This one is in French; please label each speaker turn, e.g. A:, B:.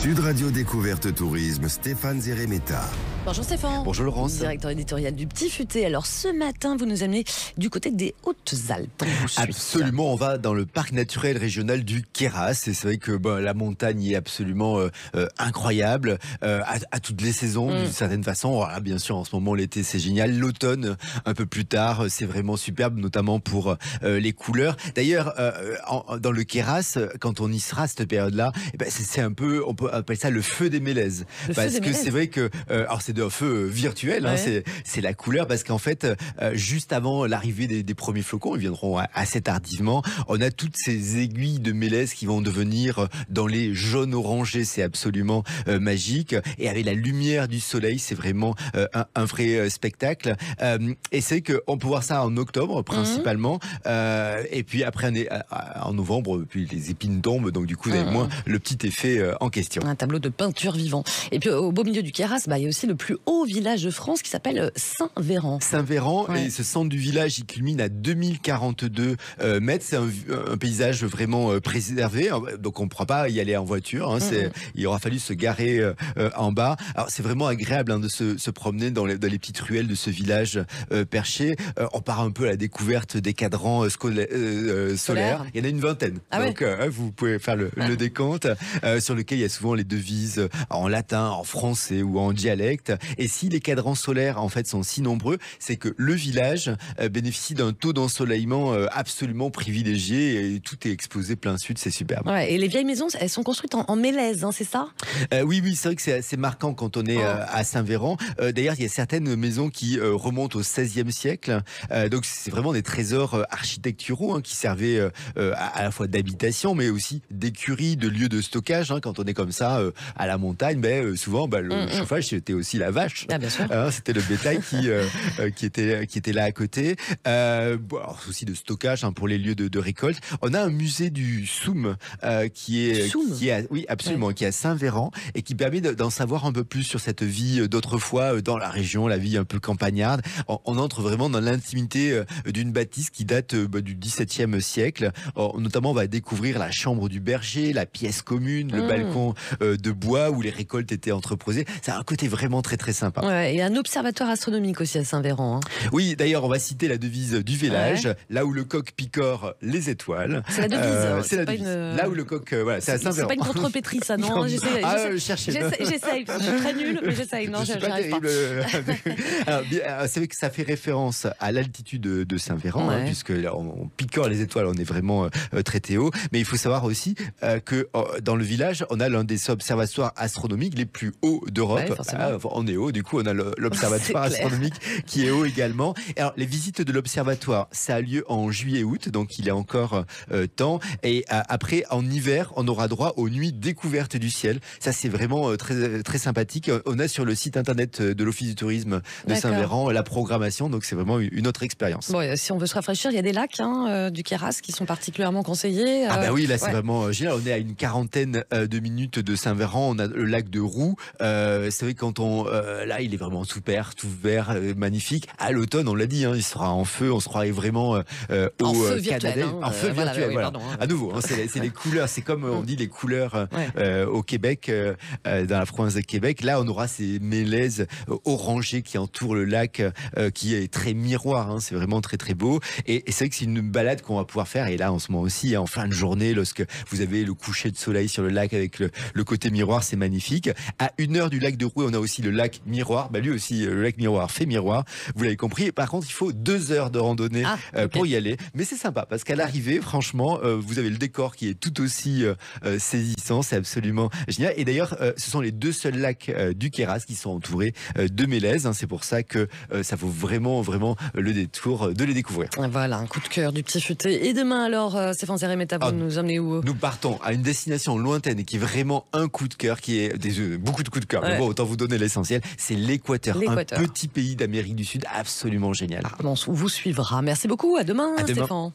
A: Sud Radio Découverte Tourisme, Stéphane Zeremeta.
B: Bonjour Stéphane.
C: Bonjour Laurence.
B: Directeur éditorial du Petit Futé. Alors ce matin, vous nous amenez du côté des Hautes-Alpes.
C: Absolument, on va dans le parc naturel régional du Queyras. Et c'est vrai que la montagne est absolument incroyable à toutes les saisons, d'une certaine façon. Voilà, bien sûr, en ce moment, l'été, c'est génial. L'automne, un peu plus tard, c'est vraiment superbe, notamment pour les couleurs. D'ailleurs, dans le Queyras, quand on y sera à cette période-là, c'est un peu, on peut appeler ça le feu des mélèzes. Parce que c'est vrai que, alors c'est un feu virtuel, hein, c'est la couleur, parce qu'en fait, juste avant l'arrivée des premiers flocons, ils viendront assez tardivement, on a toutes ces aiguilles de mélèzes qui vont devenir dans les jaunes orangés, c'est absolument magique. Et avec la lumière du soleil, c'est vraiment un vrai spectacle. Et c'est qu'on peut voir ça en octobre, principalement. Et puis après, en novembre, puis les épines tombent, donc du coup, vous avez moins le petit effet en question.
B: Un tableau de peinture vivant. Et puis au beau milieu du Queyras, il y a aussi le plus haut village de France qui s'appelle Saint-Véran.
C: Saint-Véran, et ce centre du village, il culmine à 2042 mètres. C'est un paysage vraiment préservé, donc on ne pourra pas y aller en voiture. Il aura fallu se garer en bas. Alors c'est vraiment agréable de se promener dans les petites ruelles de ce village perché. On part un peu à la découverte des cadrans solaires. Il y en a une vingtaine. Donc vous pouvez faire le décompte, sur lequel il y a souvent les devises en latin, en français ou en dialecte. Et si les cadrans solaires en fait sont si nombreux, c'est que le village bénéficie d'un taux d'ensoleillement absolument privilégié, et tout est exposé plein sud, c'est superbe.
B: Et les vieilles maisons, elles sont construites en mélèze, c'est ça?
C: Oui, c'est vrai que c'est assez marquant quand on est à Saint-Véran. D'ailleurs, il y a certaines maisons qui remontent au XVIe siècle. Donc c'est vraiment des trésors architecturaux qui servaient à la fois d'habitation, mais aussi d'écurie, de lieu de stockage. Quand on est comme ça à la montagne, souvent le chauffage, c'était aussi la vache.
B: Bien sûr.
C: C'était le bétail qui était là à côté. Alors, aussi de stockage pour les lieux de récolte. On a un musée du Soum qui est à Saint-Véran, et qui permet d'en savoir un peu plus sur cette vie d'autrefois dans la région, la vie un peu campagnarde. On entre vraiment dans l'intimité d'une bâtisse qui date du XVIIe siècle. Notamment, on va découvrir la chambre du berger, la pièce commune, le balcon de bois où les récoltes étaient entreposées. C'est un côté vraiment très très sympa.
B: Et un observatoire astronomique aussi à Saint-Véran.
C: Oui, d'ailleurs, on va citer la devise du village, là où le coq picore, les étoiles.
B: C'est la devise.
C: C'est la devise. Là où le coq, c'est à Saint-Véran.
B: C'est pas une contrepétrie, ça, non?
C: Cherchez-le.
B: J'essaye, je suis très nulle, mais j'essaye. Non,
C: c'est pas terrible. C'est vrai que ça fait référence à l'altitude de Saint-Véran, puisque là, on picore les étoiles, on est vraiment très haut. Mais il faut savoir aussi que dans le village, on a l'un des observatoires astronomiques les plus hauts d'Europe. On est haut, du coup, on a l'observatoire astronomique qui est haut également. Alors, les visites de l'observatoire, ça a lieu en juillet-août, donc il y a encore temps. Et après, en hiver, on aura droit aux nuits découvertes du ciel. Ça, c'est vraiment très, très sympathique. On a sur le site internet de l'Office du tourisme de Saint-Véran la programmation, donc c'est vraiment une autre expérience.
B: Si on veut se rafraîchir, il y a des lacs du Queyras qui sont particulièrement conseillés.
C: Oui, là c'est vraiment génial. On est à une quarantaine de minutes de Saint-Véran. On a le lac de Roux. C'est vrai que quand là, il est vraiment tout vert, magnifique. À l'automne, on l'a dit, il sera en feu. On se croirait vraiment au Canada. En feu virtuel. À nouveau, c'est les couleurs. C'est comme on dit les couleurs au Québec, dans la province de Québec. Là, on aura ces mélèzes orangés qui entourent le lac, qui est très miroir. C'est vraiment très très beau. Et c'est vrai que c'est une balade qu'on va pouvoir faire. Et là, en ce moment aussi, en fin de journée, lorsque vous avez le coucher de soleil sur le lac avec le côté miroir, c'est magnifique. À 1 heure du lac de Roux, on a aussi le lac Miroir. Lui aussi, le lac Miroir fait miroir. Vous l'avez compris. Par contre, il faut 2 heures de randonnée pour y aller. Mais c'est sympa parce qu'à l'arrivée, franchement, vous avez le décor qui est tout aussi saisissant. C'est absolument génial. Et d'ailleurs, ce sont les 2 seuls lacs du Queyras qui sont entourés de mélèzes. C'est pour ça que ça vaut vraiment le détour de les découvrir.
B: Voilà, un coup de cœur du Petit Futé. Et demain alors, Stéphane Zeremeta, vous nous emmenez où?
C: Nous partons à une destination lointaine et qui est vraiment un coup de cœur, qui est beaucoup de coups de cœur. Mais bon, autant vous donner l'essentiel. C'est l'Équateur, un petit pays d'Amérique du Sud absolument génial.
B: On vous suivra. Merci beaucoup. À demain, Stéphane.